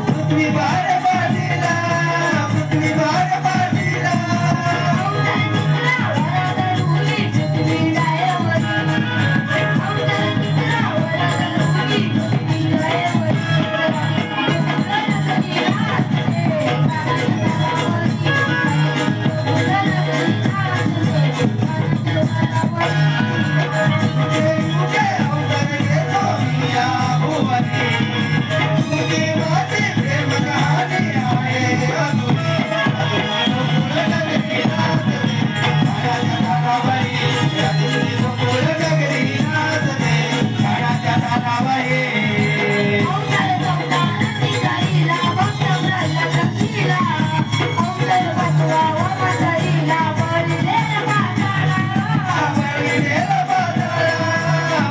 पृथ्वी बार बाजीला पृथ्वी बार बाजीला अवतार तिसरा वरदरुली पृथ्वी डायवरी अवतार तिसरा वरदरुली पृथ्वी डायवरी युगे अवतार घेतो मी या भुवरी तुझी माझी प्रेम कहाणी आहे अधुरी गोकुळ नगरी नाचते कानाच्या तालावरी तुझी गोकुळ नगरी नाचते कानाच्या तालावरी अवतार चौथा नंदीचारीला भक्तव्रत लक्ष्मीला अवतार पाचवा वामनधरीला बळीलेला पाताळा बळीलेला पाताळा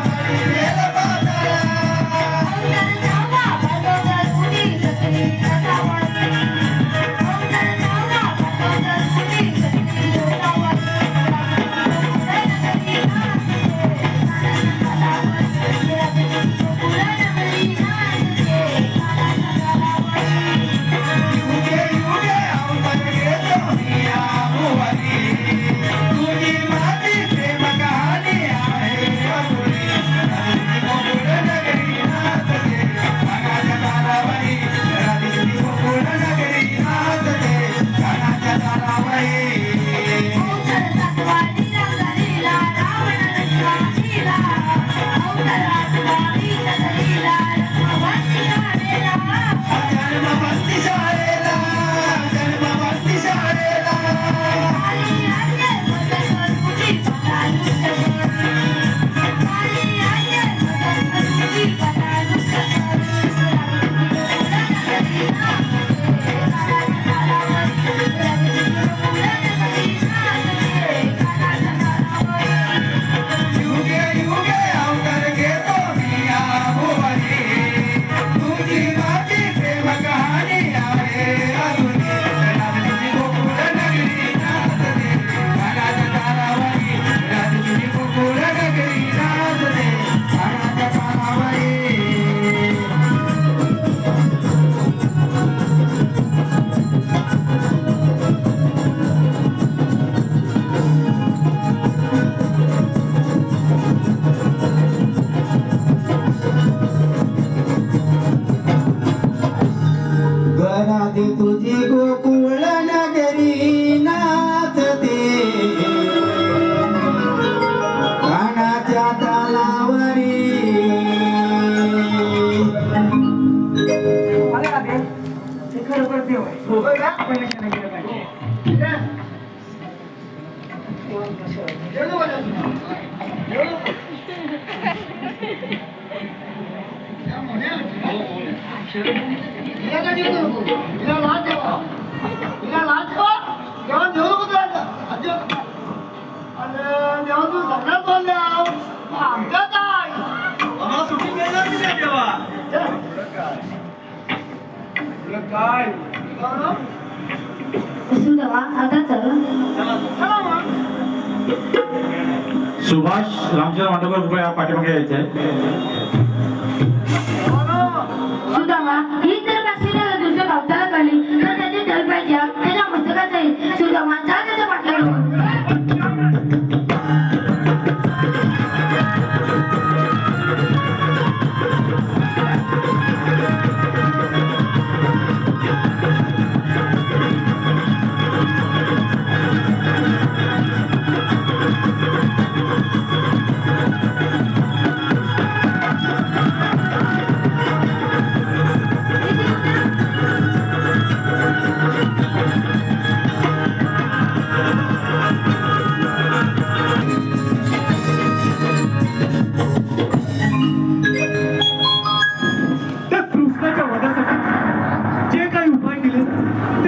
बळीलेला पाताळा अवतार नववा भगवदरुली सगळी रसावळी अवतार नववा भगवदरुली सगळी रसावळी नगरी नाचते कानाच्या तालावरी युगे युगे अवतार घेतो मी या भुवरी तुझी माझी प्रेम कहाणी आहे अधुरी तुझी गोकुळ नगरी नाचते कानाच्या तालावरी तुझी गोकुळ नगरी नाचते कानाच्या तालावरी अवतार सातवा लीलाधरीला रावण लक्ष्मणीला अवतार आठवा वीरधरीला रत्नवंती शाळेला जन्मवंती शाळेला जन्मवंती शाळेला काली आज्ञे मदनवरुली पदानुष्टकरी काली आज्ञे मदनवरुली पदानुष्टकरी नगरी नाचते कानाच्या तालावरी नगरी नाचते कानाच्या तालावरी युगे युगे अवतार घेतो मी या भुवरी तुझी माझी प्रेम कहाणी आहे अधुरी तुझी गोकुळ नगरी नाचते कानाच्या तालावरी तुझी गोकुळ नगरी नाचते कानाच्या तालावरी घरात तुझी गोकुळ नगरी नाचते कानाच्या तालावरी मला लागेल ते खरोखर देव आहे होय का? आपण नशाला गेलं पाहिजे ये. देवाला कशाला? जेवलो का जेवलो? जेवलो? या म्हणे. हिला का जेवतो नको? हिला लाज ठेवा. हिला लाज ठेवा. जेवण जेवलो का तू आता? आज जेव. अरे जेवण तू सगळ्यात बोलल्या. आमचं काय? आम्हाला सुट्टी मिळणार की नाही तेव्हा काय? जेवण? वसुंधरा आता चला चला मग. सुभाष रामचंद्र मांडवकर कृपया पाठीमागे यायचे सुदामा ही जर काशीला दुसऱ्या गावताला कळली तर त्याची तलपाय द्या त्याच्या मस्तकात जाईल सुदामा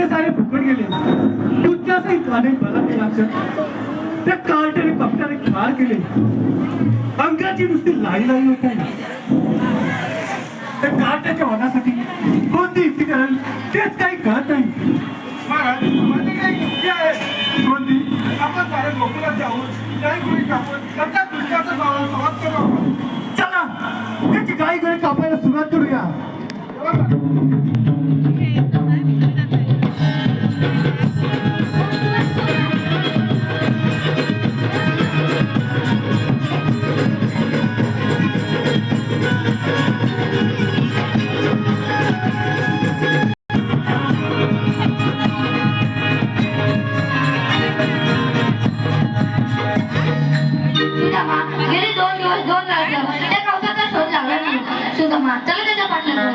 ते सारे फुकट गेले तुझ्यासही काने मला ते लक्षात त्या कार्टाने कपट्याने खार केले अंगाची नुसती लाई लाई होत आहे त्या कार्टाच्या वनासाठी कोणती युक्ती कराल तेच काही कळत नाही महाराज माझी काही युक्ती आहे कोणती आपण सारे गोकुळात जाऊन गाई गुढी कापून त्यांच्या कृष्णाचा संवाद करू आपण. चला त्याची गाई गळे कापायला सुरुवात करूया सुदामा गेले 2 दिवस 2 रात्र त्या कवसाचा शोध लागला नाही सुदामा चला त्याच्या पाठला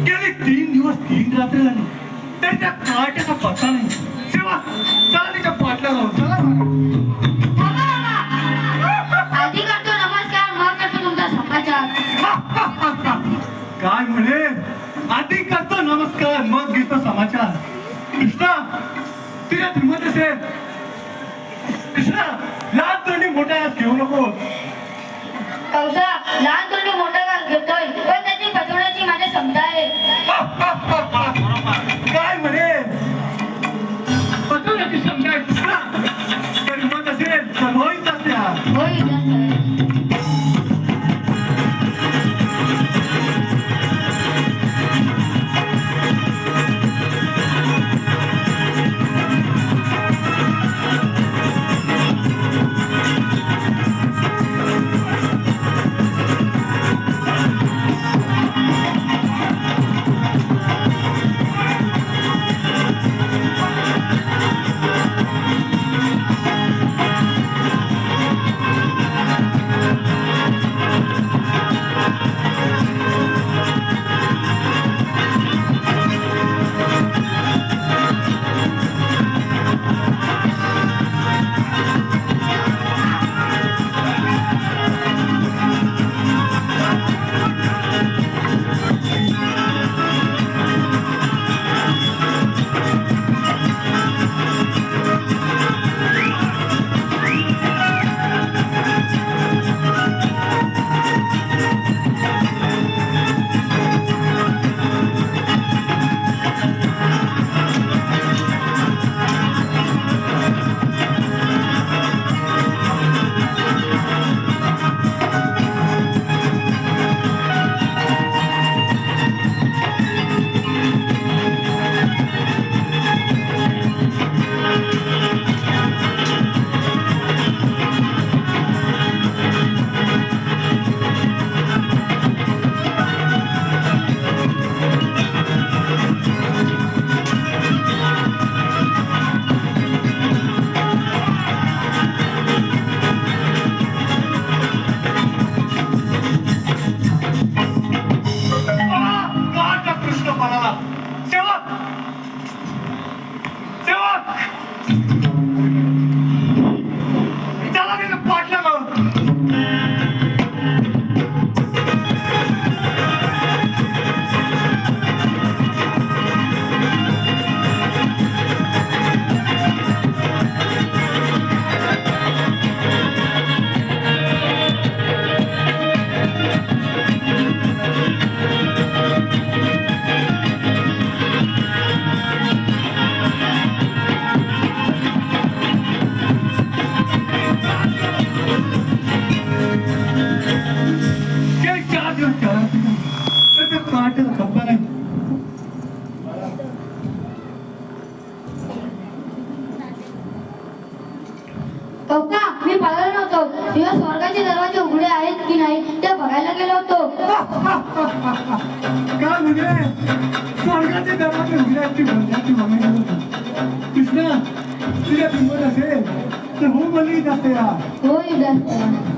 गेले 3 दिवस 3 रात्र झाली तरी त्या कार्टाचा पत्ता नाही सेवा चला त्याच्या पाठला जाऊ चला आधी करतो नमस्कार मग करतो तुमचा समाचार काय म्हणे आधी करतो नमस्कार मग घेतो समाचार कृष्णा तुझ्या श्रीमंत असेल कृष्णा लहान तोंडी मोठा हात घेऊ नको कवसा लहान तोंडी मोठा घास घेतोय पण त्याची पचवण्याची माझी क्षमता आहे काय म्हणे पचवण्याची क्षमता आहे कृष्णा श्रीमंत असेल तर होईच असते हा होय पप्पा मी पाहिलं नव्हतो तेव्हा स्वर्गाचे दरवाजे उघडे आहेत की नाही ते बघायला गेलो होतो. काय म्हणजे स्वर्गाचे दरवाजे उघडे आहेत की बंद आहेत की बघायला गेलो होतो. किंमत असेल तर हो बोलली जाते या हो युद्धात